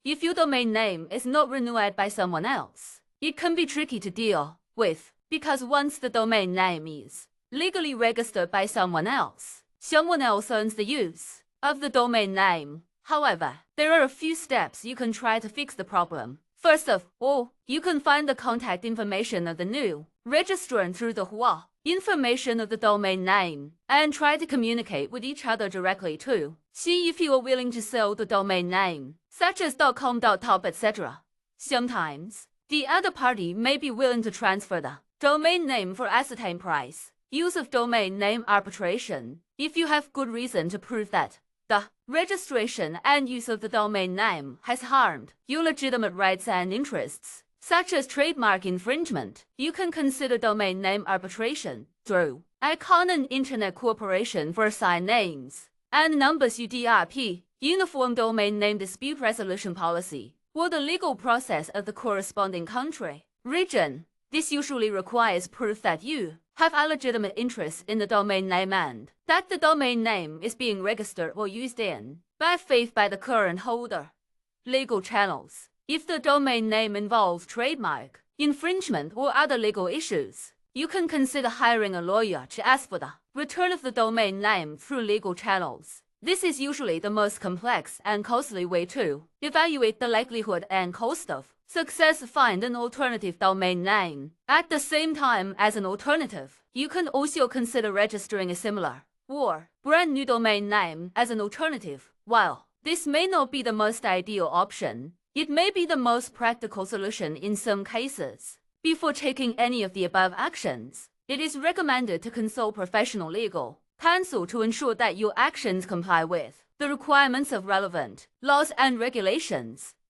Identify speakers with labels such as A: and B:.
A: if your domain name is not renewed by someone else, it can be tricky to deal with, because once the domain name is legally registered by someone else owns the use of the domain name. However, there are a few steps you can try to fix the problem. First of all, you can find the contact information of the new registrant through the URL information of the domain name and try to communicate with each other directly to see if you are willing to sell the domain name, such as .com, .top, etc. Sometimes, the other party may be willing to transfer the domain name for ascertained price. Use of domain name arbitration. If you have good reason to prove that the registration and use of the domain name has harmed your legitimate rights and interests, such as trademark infringement, you can consider domain name arbitration through ICANN and Internet Corporation for Assigned Names and Numbers UDRP, Uniform Domain Name Dispute Resolution Policy, or the legal process of the corresponding country, region. This usually requires proof that you have a legitimate interest in the domain name and that the domain name is being registered or used in bad faith by the current holder. Legal channels. If the domain name involves trademark infringement or other legal issues, you can consider hiring a lawyer to ask for the return of the domain name through legal channels. This is usually the most complex and costly way to evaluate the likelihood and cost of success. Find an alternative domain name. At the same time as an alternative, you can also consider registering a similar or brand new domain name as an alternative. While this may not be the most ideal option, it may be the most practical solution in some cases. Before taking any of the above actions, it is recommended to consult professional legal counsel to ensure that your actions comply with the requirements of relevant laws and regulations.